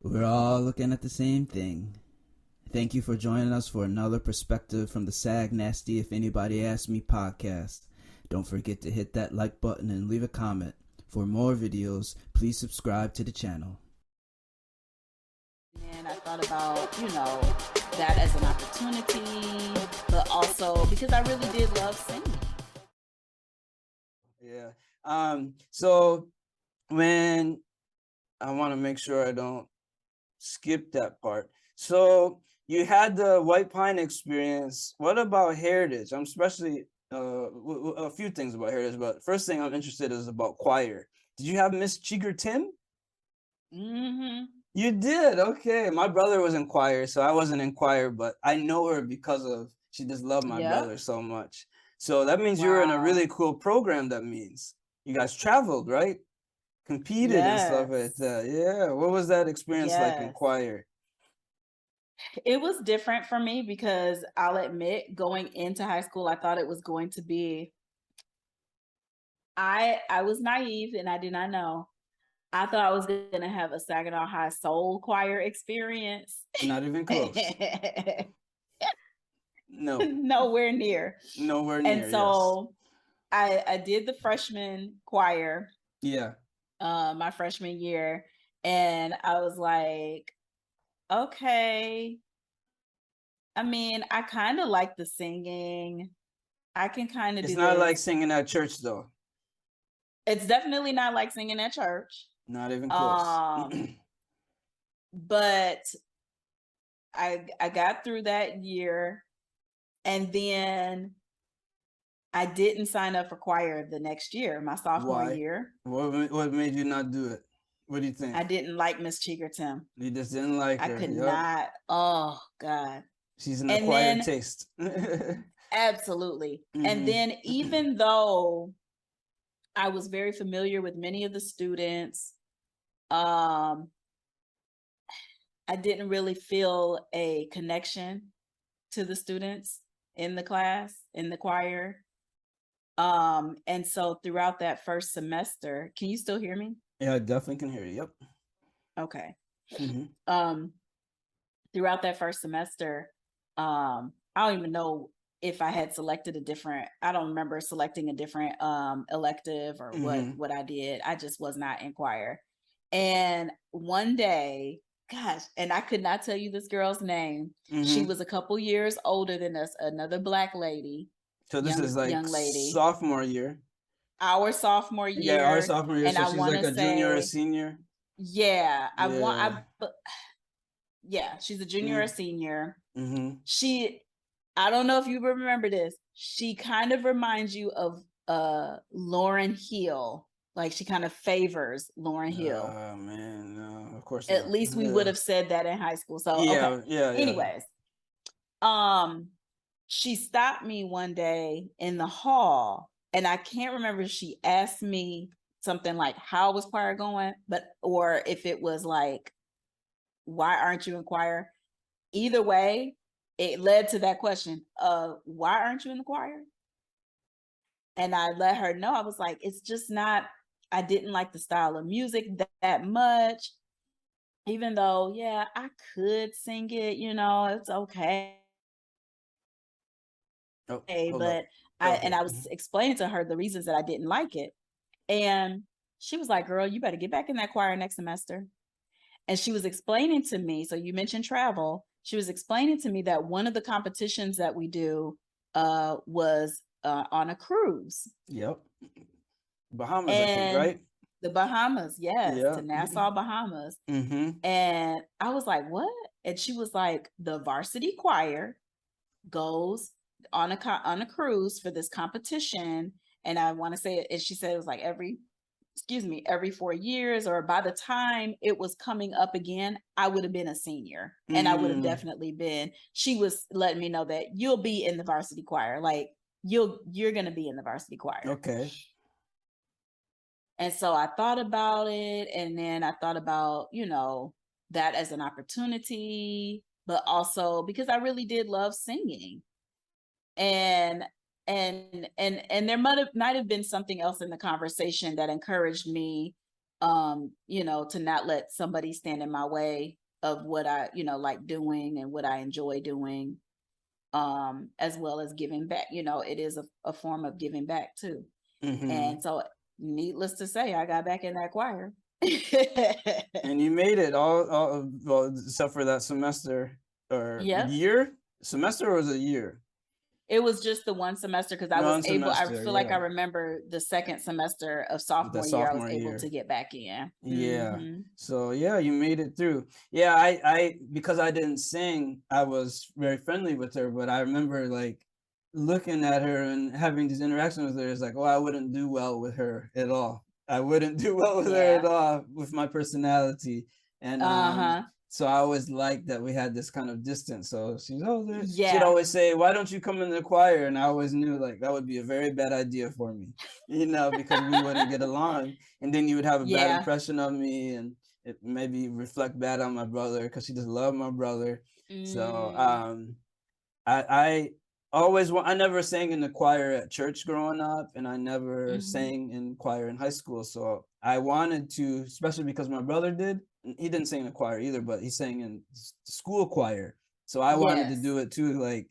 We're all looking at the same thing. Thank you for joining us for another perspective from the Sag Nasty If Anybody Asks Me podcast. Don't forget to hit that like button and leave a comment. For more videos, please subscribe to the channel. And I thought about, that as an opportunity, but also because I really did love singing. Yeah. So when I want to make sure I don't skip that part. So you had the White Pine experience. What about Heritage? I'm especially a few things about Heritage, but first thing I'm interested is about choir. Did you have Miss Cheeker Tim? Mm-hmm. You did? Okay. My brother was in choir, so I wasn't in choir, but I know her because of she just loved my brother so much. So that means you were in a really cool program. That means you guys traveled, right? Competed and stuff like that. Yeah. What was that experience like in choir? It was different for me because I'll admit, going into high school, I thought it was going to be. I was naive and I did not know. I thought I was going to have a Saginaw High soul choir experience. Not even close. No. Nowhere near. Nowhere near. And so I did the freshman choir. Yeah. My freshman year, and I was like, okay. I mean, I kind of like the singing. I can kind of do It's not this. like singing at church though. It's definitely not like singing at church. Not even close. But I got through that year, and then I didn't sign up for choir the next year, my sophomore year. What made you not do it? What do you think? I didn't like Miss Cheeker Tim. You just didn't like her. I could not. Oh God. She's an acquired taste. Absolutely. And then even though I was very familiar with many of the students, I didn't really feel a connection to the students in the class, in the choir. And so throughout that first semester, can you still hear me? Yeah, I definitely can hear you. Yep. Okay. Throughout that first semester, I don't even know if I had selected I don't remember selecting a different elective or what I did. I just was not in choir. And one day, gosh, and I could not tell you this girl's name. She was a couple years older than us, another Black lady. So this is like young lady. sophomore year. Our sophomore year. Yeah, our sophomore year. And so she's like a junior or senior. Yeah, she's a junior or senior. I don't know if you remember this. She kind of reminds you of Lauryn Hill. Like she kind of favors Lauryn Hill. Oh man, no, of course. At least we would have said that in high school. So yeah. Anyways, she stopped me one day in the hall, and I can't remember if she asked me something like how was choir going, or if it was like, why aren't you in choir? Either way, it led to that question of why aren't you in the choir? And I let her know. I was like, it's just not, I didn't like the style of music that much. Even though, yeah, I could sing it, it's okay. But I was explaining to her the reasons that I didn't like it. And she was like, girl, you better get back in that choir next semester. And she was explaining to me, so you mentioned travel. She was explaining to me that one of the competitions that we do was on a cruise. Yep. Bahamas, I think, right? The Bahamas, yes, to Nassau, Bahamas. And I was like, what? And she was like, the varsity choir goes on a cruise for this competition. And I want to say, and she said it was like every 4 years, or by the time it was coming up again, I would have been a senior. And I would have definitely been. She was letting me know that you'll be in the varsity choir. Like you're going to be in the varsity choir. Okay. And so I thought about it, and then I thought about, that as an opportunity, but also because I really did love singing. And there might have been something else in the conversation that encouraged me you know, to not let somebody stand in my way of what I, you know, like doing and what I enjoy doing, as well as giving back. You know, it is a form of giving back too. Mm-hmm. And so, needless to say, I got back in that choir. And you made it all well, except for that semester or Yep. year. Semester or was it a year? It was just the one semester because I was One able, I semester, feel like I yeah. remember the second semester of The sophomore year, I was sophomore able to year. get back in. Yeah. Hmm. So yeah, you made it through. Yeah, I because I didn't sing, I was very friendly with her, but I remember like looking at her and having these interactions with her. It's like, oh, I wouldn't do well with her at all. I wouldn't do well with her at Yeah. all with my personality. And Uh-huh. so I always liked that we had this kind of distance. So she'd Yeah. always say, why don't you come in the choir? And I always knew like that would be a very bad idea for me, because we wouldn't get along. And then you would have a bad Yeah. impression of me, and it maybe reflect bad on my brother because she just loved my brother. So Mm. I always I never sang in the choir at church growing up, and I never Hmm. sang in choir in high school. So I wanted to, especially because my brother did. He didn't sing in the choir either, but he sang in school choir. So I wanted to Yes. do it too, like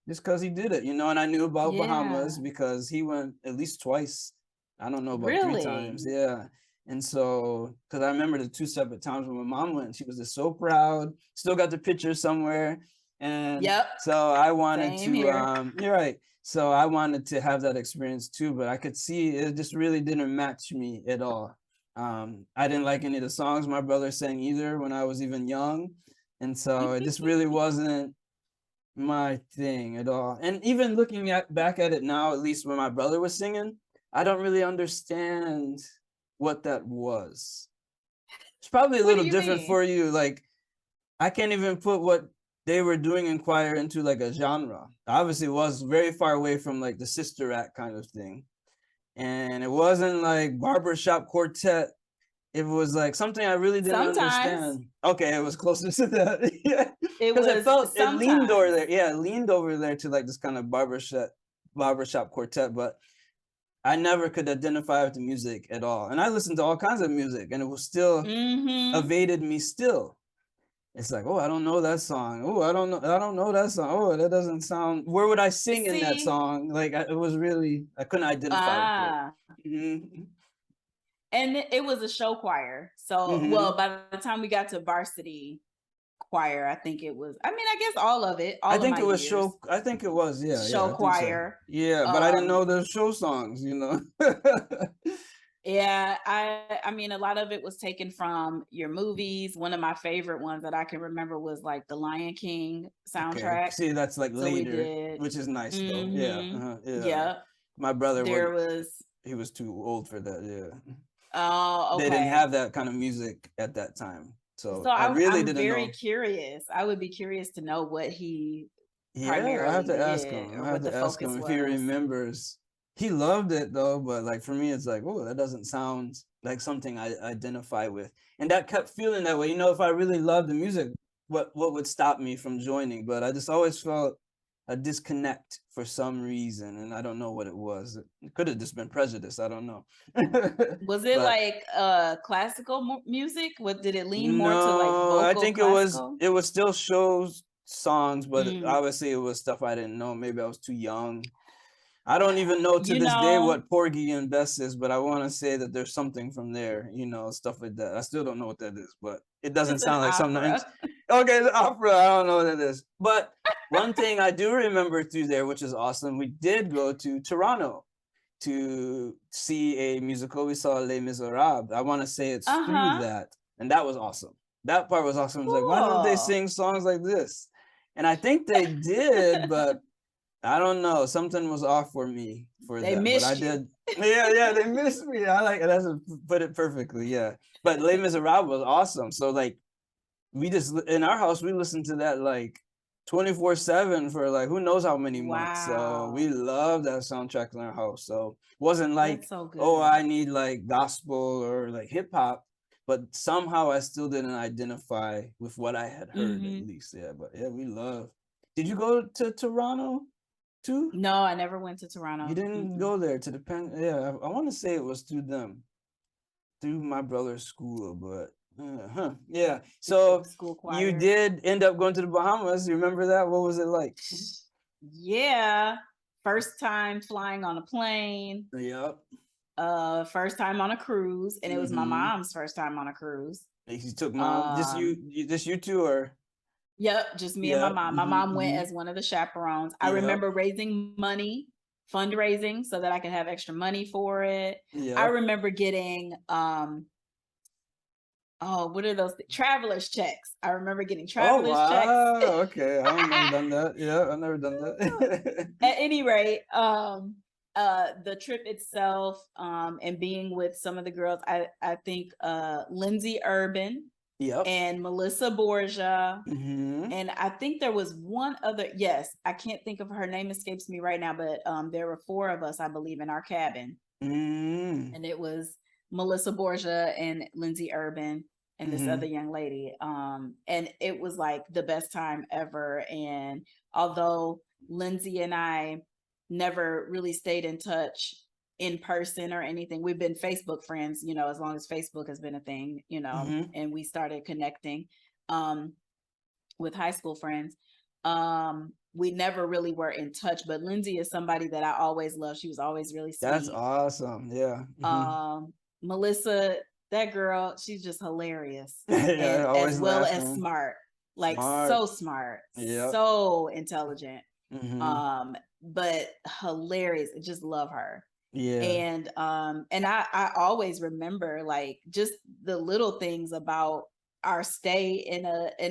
just because he did it, and I knew about Bahamas Yeah. because he went at least twice. I don't know about three Really? times. Yeah. And so, because I remember the two separate times when my mom went, she was just so proud. Still got the picture somewhere. And Yep. so I wanted Same to, here. you're right. So I wanted to have that experience too, but I could see it just really didn't match me at all. I didn't like any of the songs my brother sang either when I was even young. And so it just really wasn't my thing at all. And even looking at back at it now, at least when my brother was singing, I don't really understand what that was. It's probably a What do little you different mean? for you. Like I can't even put what they were doing in choir into like a genre. Obviously, it was very far away from like the sister act kind of thing, and it wasn't like barbershop quartet. It was like something I really didn't Sometimes understand. Okay, it was closer to that. Yeah. it Because was it leaned over sometimes. there. Yeah, it leaned over there to like this kind of barbershop quartet, but I never could identify with the music at all. And I listened to all kinds of music and it was still Hmm. evaded me still. It's like, oh, I don't know that song. Oh, I don't know that song. Oh, that doesn't sound. Where would I sing in that See, song? Like, it was really, I couldn't identify with it. ah, Mm-hmm. and it was a show choir. So, Mm-hmm. well, by the time we got to varsity choir, I think it was. I mean, I guess all of it, I all of think my it was years, show. I think it was. Yeah, yeah. show I think so. choir. Yeah, but I didn't Um, know the show songs. Yeah, I mean a lot of it was taken from your movies. One of my favorite ones that I can remember was like the Lion King Okay. soundtrack. See, that's like So we later, did. which is nice though. Yeah. Mm-hmm. Yeah. Yep. My brother was There was, he was too old for that. Yeah. oh, They didn't okay. have that kind of music at that time. So So I really I'm didn't very know. curious. I would be curious to know what he Yeah, I have primarily to ask did him. or I have what the to ask focus him if he was. remembers. He loved it though, but like for me, it's like, oh, that doesn't sound like something I identify with. And that kept feeling that way. If I really loved the music, what would stop me from joining? But I just always felt a disconnect for some reason, and I don't know what it was. It could have just been prejudice. I don't know. Was it But like classical music? What did it lean more to, like no, I vocal think it was classical? it was still shows songs, but Mm. obviously it was stuff I didn't know. Maybe I was too young. I don't even know to You this day know, what Porgy and Bess is, but I want to say that there's something from there, stuff like that. I still don't know what that is, but it doesn't it's an sound like something. opera. Okay, the opera. I don't know what that is, but one thing I do remember through there, which is awesome, we did go to Toronto to see a musical. We saw Les Miserables. I want to say it's through Uh-huh. that, and that was awesome. That part was awesome. I was like, why don't they Cool. sing songs like this? And I think they did, but I don't know. Something was off for me for They that, but I missed you. did. Yeah, yeah, they missed me. I like it. That's put it perfectly. Yeah, but Les Miserables was awesome. So like, we just in our house we listened to that like 24/7 for like who knows how many months. So we Wow. love that soundtrack in our house. So it wasn't That's like, so oh, good. I need like gospel or like hip hop, but somehow I still didn't identify with what I had heard at Hmm. least. Yeah, but yeah, we love. Did you go to Toronto too? No, I never went to You Toronto. didn't Mm-mm. go there to the pen. Yeah, I want to say it was through them. through my brother's school, but yeah. So School you choir. did end up going to the Bahamas. You remember that? What was it like? Yeah. First time flying on a plane. Yep. First time on a cruise, and it was my Mhm. mom's first time on a cruise. You took mom. Just you two, or Yep, just me and my yeah. mom. My mom went as one of the chaperones. I remember raising money, fundraising so that I could have extra money for it. I Yeah. remember getting what are those travelers checks? I remember getting Oh travelers checks. wow. Okay. I've never done that. Yeah, I've never done that. At any rate, the trip itself, and being with some of the girls, I think Lindsay Urban Yep. and Melissa Borgia. Mm-hmm. And I think there was one other, yes, I can't think of her name, escapes me right now, but there were 4 of us, I believe, in our cabin. Mm. And it was Melissa Borgia and Lindsay Urban and this other young lady. And it was like the best time ever. And although Lindsay and I never really stayed in touch in person or anything, we've been Facebook friends, you know, as long as Facebook has been a thing, you know, and we started connecting with high school friends. We never really were in touch, but Lindsay is somebody that I always loved. She was always really sweet. That's awesome. Yeah. Melissa, that girl, she's just hilarious. Yeah, And always as well as laughing. smart. Like Smart. so smart. Yep. So intelligent. But hilarious. I just love her. Yeah. And I always remember like just the little things about our stay in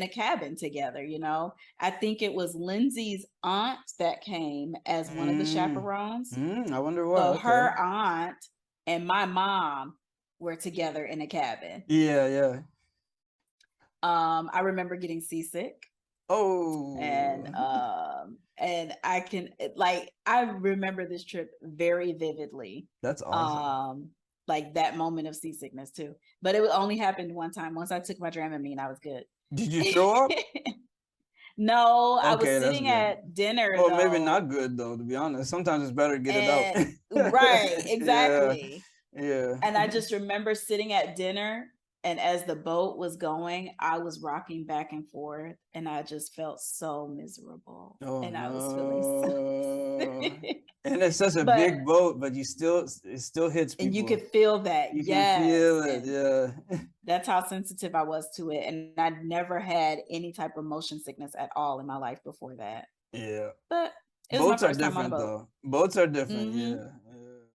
a cabin together, you know. I think it was Lindsay's aunt that came as one of the chaperones. I wonder what. So Okay. her aunt and my mom were together in a cabin. Yeah, yeah. I remember getting seasick. Oh. And I can like I remember this trip very vividly. That's awesome. Like that moment of seasickness too. But it only happened one time. Once I took my Dramamine, I was good. Did you throw up? No, I was Okay, that's sitting good. at dinner. Well, though, maybe not good though, to be honest. Sometimes it's better to get it out. Right, exactly. Yeah. And I just remember sitting at dinner, and as the boat was going, I was rocking back and forth, and I just felt so miserable. Oh, and I was feeling so sick. And it's such a big boat, but it still hits people. And you could feel that. You yes. can feel it, And yeah. that's how sensitive I was to it. And I'd never had any type of motion sickness at all in my life before that. Yeah. But it was Boats my are first time on a different boat. though. Boats are different, yeah.